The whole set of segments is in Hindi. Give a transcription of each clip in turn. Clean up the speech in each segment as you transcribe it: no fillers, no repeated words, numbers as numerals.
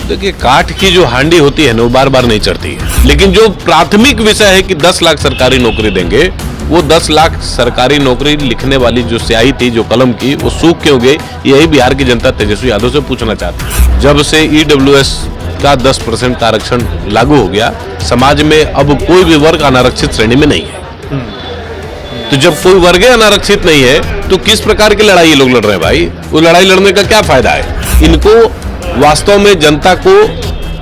देखिए, काठ की जो हांडी होती है ना वो बार बार नहीं चढ़ती है, लेकिन जो प्राथमिक विषय है कि 10 लाख सरकारी नौकरी देंगे, वो 10 लाख सरकारी नौकरी लिखने वाली जो स्याही थी, जो कलम की, वो सूख क्यों गई? यही बिहार की जनता तेजस्वी यादव से पूछना चाहती है। जब से EWS का 10% आरक्षण लागू हो गया, समाज में अब कोई भी वर्ग अनारक्षित श्रेणी में नहीं है। तो जब कोई वर्ग अनारक्षित नहीं है तो किस प्रकार की लड़ाई ये लोग लड़ रहे हैं भाई? वो लड़ाई लड़ने का क्या फायदा है? इनको वास्तव में जनता को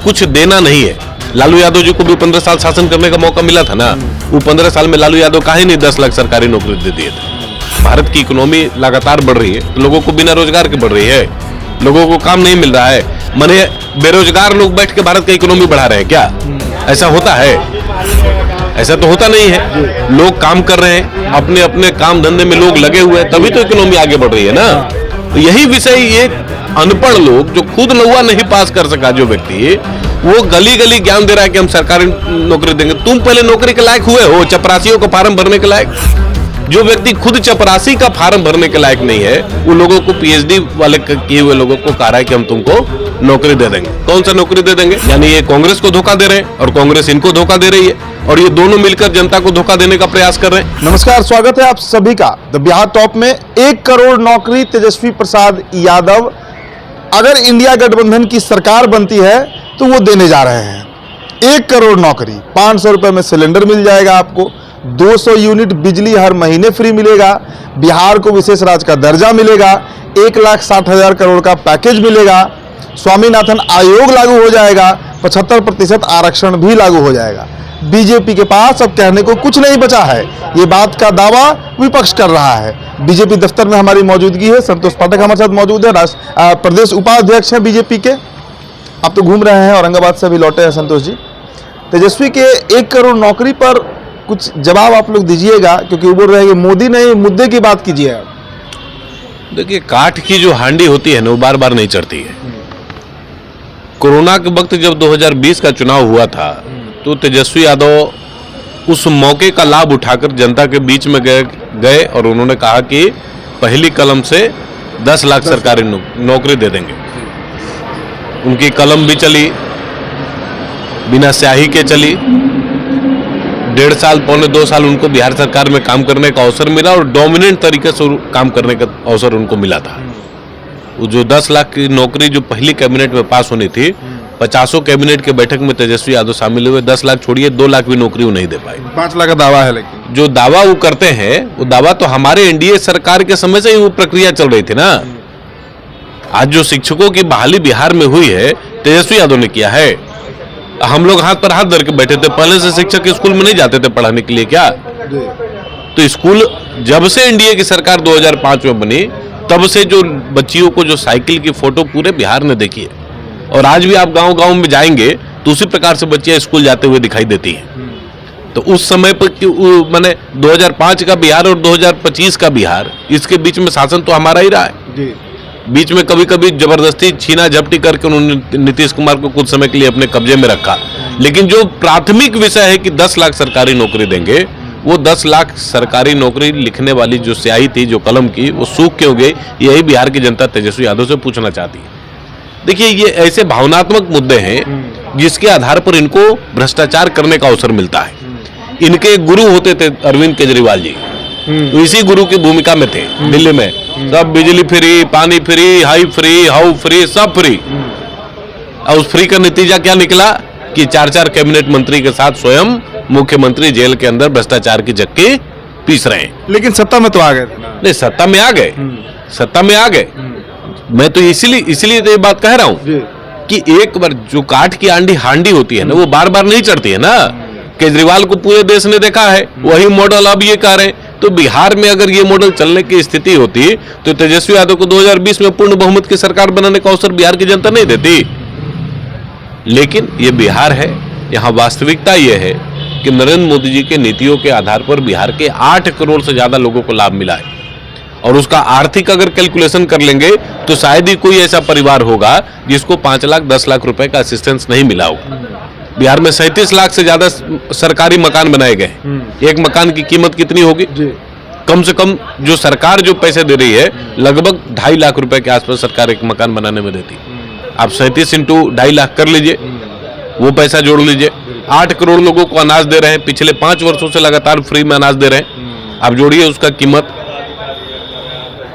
कुछ देना नहीं है। लालू यादव जी को भी 15 साल शासन करने का मौका मिला था ना। वो 15 साल में लालू यादव काहे नहीं 10 लाख सरकारी नौकरी दे दिए थे? भारत की इकोनॉमी लगातार बढ़ रही है, तो लोगों को बिना रोजगार के बढ़ रही है, लोगों को काम नहीं मिल रहा है। माने बेरोजगार लोग बैठ के भारत की इकोनॉमी बढ़ा रहे हैं क्या? ऐसा होता है? ऐसा तो होता नहीं है। लोग काम कर रहे हैं, अपने अपने काम धंधे में लोग लगे हुए हैं, तभी तो इकोनॉमी आगे बढ़ रही है ना। तो यही विषय, ये अनपढ़ लोग जो खुद नौवा नहीं पास कर सका जो व्यक्ति, वो गली गली ज्ञान दे रहा है कि हम सरकारी नौकरी देंगे। तुम पहले नौकरी के लायक हुए हो? चपरासियों का फार्म भरने के लायक? जो व्यक्ति खुद चपरासी का फार्म भरने के लायक नहीं है, वो लोगों को PhD वाले किए हुए लोगों को कह रहा है कि हम तुमको नौकरी दे देंगे। कौन सा नौकरी दे देंगे? यानी ये कांग्रेस को धोखा दे रहे हैं और कांग्रेस इनको धोखा दे रही है, और ये दोनों मिलकर जनता को धोखा देने का प्रयास कर रहे हैं। नमस्कार, स्वागत है आप सभी का द बिहार टॉप में। 1 करोड़ नौकरी तेजस्वी प्रसाद यादव अगर इंडिया गठबंधन की सरकार बनती है तो वो देने जा रहे हैं। 1 करोड़ नौकरी, 500 रुपए में सिलेंडर मिल जाएगा आपको, 200 यूनिट बिजली हर महीने फ्री मिलेगा, बिहार को विशेष राज्य का दर्जा मिलेगा, 1,60,000 करोड़ का पैकेज मिलेगा, स्वामीनाथन आयोग लागू हो जाएगा, 75% आरक्षण भी लागू हो जाएगा। बीजेपी के पास अब कहने को कुछ नहीं बचा है, ये बात का दावा विपक्ष कर रहा है। बीजेपी दफ्तर में हमारी मौजूदगी है, संतोष पाठक हमारे साथ मौजूद है, प्रदेश उपाध्यक्ष हैं बीजेपी के। आप तो घूम रहे हैं, औरंगाबाद से भी लौटे हैं संतोष जी। तेजस्वी के 1 करोड़ नौकरी पर कुछ जवाब आप लोग दीजिएगा, क्योंकि वो बोल रहे हैं कि मोदी ने मुद्दे की बात कीजिए। देखिए, काठ की जो हांडी होती है ना वो बार बार नहीं चढ़ती है। कोरोना के वक्त जब 2020 का चुनाव हुआ था, तो तेजस्वी यादव उस मौके का लाभ उठाकर जनता के बीच में गए और उन्होंने कहा कि पहली कलम से 10 लाख सरकारी नौकरी दे देंगे। उनकी कलम भी चली, बिना स्याही के चली। 1.5 साल, पौने 2 साल उनको बिहार सरकार में काम करने का अवसर मिला और डोमिनेंट तरीके से काम करने का अवसर उनको मिला था। वो जो 10 लाख की नौकरी जो पहली कैबिनेट में पास होनी थी, 50 कैबिनेट के बैठक में तेजस्वी यादव शामिल हुए। 10 लाख छोड़िए, 2 लाख भी नौकरी वो नहीं दे पाए। 5 लाख का दावा है, लेकिन जो दावा वो करते हैं, वो दावा तो हमारे NDA सरकार के समय से ही वो प्रक्रिया चल रही थी ना। आज जो शिक्षकों की बहाली बिहार में हुई है, तेजस्वी यादव ने किया है। हम लोग हाथ पर हाथ धर के बैठे थे। पहले से शिक्षक स्कूल में नहीं जाते थे पढ़ाने के लिए क्या? तो स्कूल जब से NDA की सरकार 2005 में बनी, तब से जो बच्चियों को जो साइकिल की फोटो पूरे बिहार ने देखी है, और आज भी आप गांव-गांव में जाएंगे तो उसी प्रकार से बच्चियां स्कूल जाते हुए दिखाई देती हैं। तो उस समय पर माने 2005 का बिहार और 2025 का बिहार, इसके बीच में शासन तो हमारा ही रहा है। बीच में कभी कभी जबरदस्ती छीना झपटी करके उन्होंने नीतीश कुमार को कुछ समय के लिए अपने कब्जे में रखा, लेकिन जो प्राथमिक विषय है कि 10 लाख सरकारी नौकरी देंगे, वो 10 लाख सरकारी नौकरी लिखने वाली जो स्याही थी, जो कलम की, वो सूख क्यों गई? यही बिहार की जनता तेजस्वी यादव से पूछना चाहती है। देखिए, ये ऐसे भावनात्मक मुद्दे हैं जिसके आधार पर इनको भ्रष्टाचार करने का अवसर मिलता है। इनके गुरु होते थे अरविंद केजरीवाल जी, तो इसी गुरु की भूमिका में थे दिल्ली में। सब बिजली फ्री, पानी free, high free, how free, सब फ्री। और उस फ्री का नतीजा क्या निकला कि 4-4 कैबिनेट मंत्री के साथ स्वयं मुख्यमंत्री जेल के अंदर भ्रष्टाचार की चक्की पीस रहे हैं। लेकिन सत्ता में तो आ गए थे ना। नहीं, सत्ता में आ गए, सत्ता में आ गए। मैं तो इसलिए तो ये बात कह रहा हूं कि एक बार जो काठ की हांडी होती है ना, वो बार बार नहीं चढ़ती है ना। केजरीवाल को पूरे देश ने देखा है, वही मॉडल अब ये कह रहे हैं। तो बिहार में अगर ये मॉडल चलने की स्थिति होती तो तेजस्वी यादव को 2020 में पूर्ण बहुमत की सरकार बनाने का अवसर बिहार की जनता नहीं देती। लेकिन ये बिहार है, यहाँ वास्तविकता ये है कि नरेंद्र मोदी जी के नीतियों के आधार पर बिहार के 8 करोड़ से ज्यादा लोगों को लाभ मिला है, और उसका आर्थिक अगर कैलकुलेशन कर लेंगे तो शायद ही कोई ऐसा परिवार होगा जिसको 5 लाख 10 लाख रुपए का असिस्टेंस नहीं मिला होगा। बिहार में 37 लाख से ज्यादा सरकारी मकान बनाए गए। एक मकान की कीमत कितनी होगी? कम से कम जो सरकार जो पैसे दे रही है, लगभग 2.5 लाख रुपए के आसपास सरकार एक मकान बनाने में देती है। आप 37 इंटू 2.5 लाख कर लीजिए, वो पैसा जोड़ लीजिए। 8 करोड़ लोगों को अनाज दे रहे हैं, पिछले 5 वर्षों से लगातार फ्री में अनाज दे रहे हैं। आप जोड़िए उसका कीमत।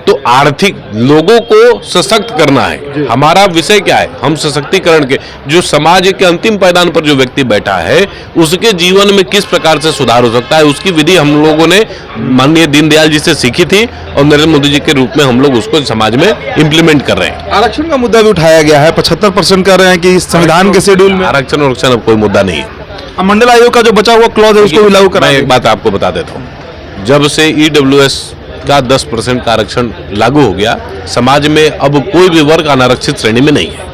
तो आर्थिक लोगों को सशक्त करना है, हमारा विषय क्या है? हम सशक्तिकरण के, जो समाज के अंतिम पायदान पर जो व्यक्ति बैठा है उसके जीवन में किस प्रकार से सुधार हो सकता है, उसकी विधि हम लोगों ने माननीय दीनदयाल जी से सीखी थी और नरेंद्र मोदी जी के रूप में हम लोग उसको समाज में इम्प्लीमेंट कर रहे हैं। आरक्षण का मुद्दा भी उठाया गया है, 75% कर रहे हैं कि संविधान के शेड्यूल में आरक्षण अब कोई मुद्दा नहीं है। अब मंडल आयोग का जो बचा हुआ क्लॉज है उसको भी लागू मैं कराएंगे। एक बात आपको बता देता हूँ, जब से EWS का 10% का आरक्षण लागू हो गया, समाज में अब कोई भी वर्ग अनारक्षित श्रेणी में नहीं है।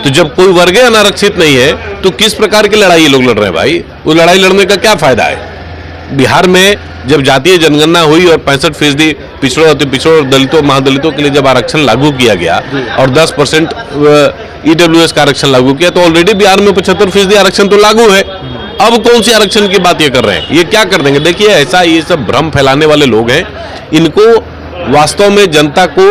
तो जब कोई वर्ग अनारक्षित नहीं है तो किस प्रकार की लड़ाई ये लोग लड़ रहे हैं भाई? वो लड़ाई लड़ने का क्या फायदा है? बिहार में जब जातीय जनगणना हुई और 65% पिछड़ों दलितों महादलितों के लिए जब आरक्षण लागू किया गया और 10% EWS का आरक्षण लागू किया, तो ऑलरेडी बिहार में 75% आरक्षण तो लागू है। अब कौन सी आरक्षण की बात ये कर रहे हैं? ये क्या कर देंगे? देखिए, ऐसा ये सब भ्रम फैलाने वाले लोग हैं, इनको वास्तव में जनता को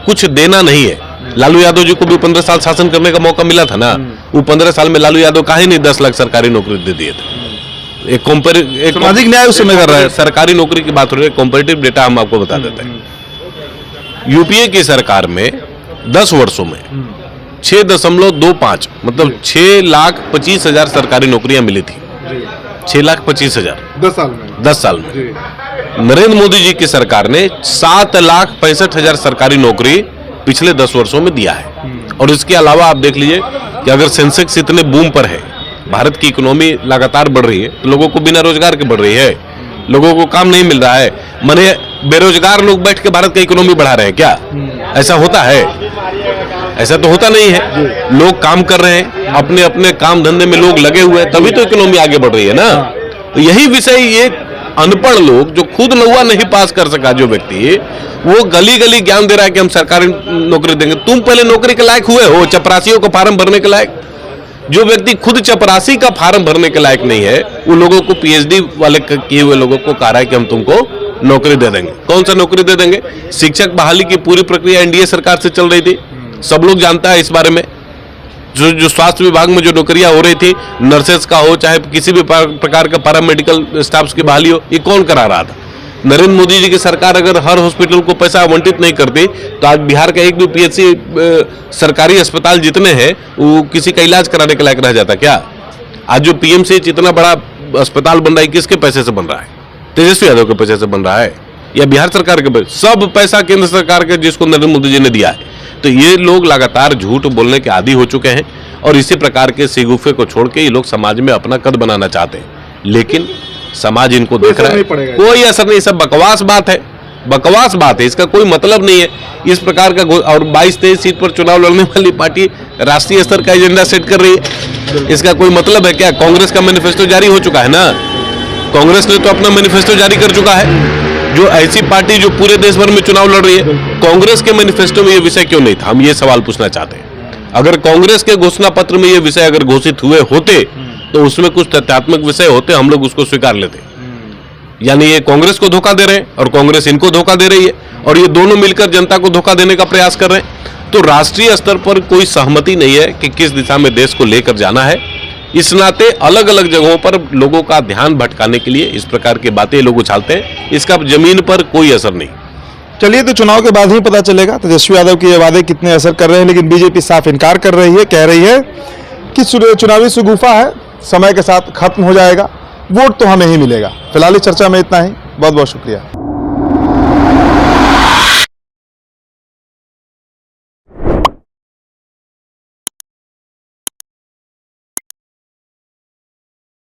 कुछ देना नहीं है। लालू यादव जी को भी 15 साल शासन करने का मौका मिला था ना, वो 15 साल में लालू यादव काहे नहीं 10 लाख सरकारी नौकरी दे दिए थे? एक सामाजिक न्याय उस समय कर रहा है। सरकारी नौकरी की बात हो रही है, कॉम्परेटिव डेटा हम आपको बता देते हैं। यूपीए की सरकार में 10 वर्षों में 6.25 मतलब 6,25,000 सरकारी नौकरियां मिली थी। 6,25,000 10 साल में। नरेंद्र मोदी जी की सरकार ने 7,65,000 सरकारी नौकरी पिछले 10 वर्षों में दिया है। और इसके अलावा आप देख लीजिए कि अगर सेंसेक्स इतने बूम पर है, भारत की इकोनॉमी लगातार बढ़ रही है, तो लोगों को बिना रोजगार के बढ़ रही है, लोगों को काम नहीं मिल रहा है। माने बेरोजगार लोग बैठ के भारत का इकोनॉमी बढ़ा रहे हैं क्या? ऐसा होता है? ऐसा तो होता नहीं है। लोग काम कर रहे हैं, अपने अपने काम धंधे में लोग लगे हुए हैं, तभी तो इकोनॉमी आगे बढ़ रही है ना। तो यही विषय, ये अनपढ़ लोग जो खुद नौवा नहीं पास कर सका जो व्यक्ति, वो गली गली ज्ञान दे रहा है कि हम सरकारी नौकरी देंगे। तुम पहले नौकरी के लायक हुए हो? चपरासियों को फार्म भरने के लायक? जो व्यक्ति खुद चपरासी का फार्म भरने के लायक नहीं है, उन लोगों को PhD वाले किए हुए लोगों को कह रहा है कि हम तुमको नौकरी दे देंगे। कौन सा नौकरी दे देंगे? शिक्षक बहाली की पूरी प्रक्रिया NDA सरकार से चल रही थी, सब लोग जानता है इस बारे में। जो स्वास्थ्य विभाग में जो नौकरियां हो रही थी, नर्सेस का हो चाहे किसी भी प्रकार का पैरामेडिकल स्टाफ्स की बहाली हो, ये कौन करा रहा था? नरेंद्र मोदी जी की सरकार अगर हर हॉस्पिटल को पैसा आवंटित नहीं करती तो आज बिहार का एक भी PHC सरकारी अस्पताल जितने हैं वो किसी का इलाज कराने के लायक रह जाता क्या? आज जो PMCH इतना बड़ा अस्पताल बन रहा है, किसके पैसे से बन रहा है? तेजस्वी यादव के पैसे से बन रहा है या बिहार सरकार के पैसे? सब पैसा केंद्र सरकार के, जिसको नरेंद्र मोदी जी ने दिया है। तो ये लोग लगातार झूठ बोलने के आदी हो चुके हैं और इसी प्रकार के सिगुफे को छोड़ के ये लोग समाज में अपना कद बनाना चाहते हैं, लेकिन समाज इनको देख रहा है, कोई असर नहीं। सब बकवास बात है, बकवास बात है, इसका कोई मतलब नहीं है। इस प्रकार का और 22-23 सीट पर चुनाव लड़ने वाली पार्टी राष्ट्रीय स्तर का एजेंडा सेट कर रही है, इसका कोई मतलब है क्या? कांग्रेस का मैनिफेस्टो जारी हो चुका है ना, कांग्रेस ने तो अपना मैनिफेस्टो जारी कर चुका है। जो ऐसी पार्टी जो पूरे देश भर में चुनाव लड़ रही है, कांग्रेस के मैनिफेस्टो में ये विषय क्यों नहीं था? हम ये सवाल पूछना चाहते हैं। अगर कांग्रेस के घोषणा पत्र में ये विषय अगर घोषित हुए होते तो उसमें कुछ तथ्यात्मक विषय होते, हम लोग उसको स्वीकार लेते। यानी ये कांग्रेस को धोखा दे रहे हैं और कांग्रेस इनको धोखा दे रही है और ये दोनों मिलकर जनता को धोखा देने का प्रयास कर रहे हैं। तो राष्ट्रीय स्तर पर कोई सहमति नहीं है कि किस दिशा में देश को लेकर जाना है। इस नाते अलग अलग जगहों पर लोगों का ध्यान भटकाने के लिए इस प्रकार की बातें लोग उछालते हैं, इसका जमीन पर कोई असर नहीं। चलिए, तो चुनाव के बाद ही पता चलेगा तेजस्वी यादव के ये वादे कितने असर कर रहे हैं, लेकिन बीजेपी साफ इनकार कर रही है, कह रही है कि चुनावी शगुफा है, समय के साथ खत्म हो जाएगा, वोट तो हमें ही मिलेगा। फिलहाल इस चर्चा में इतना ही, बहुत बहुत शुक्रिया।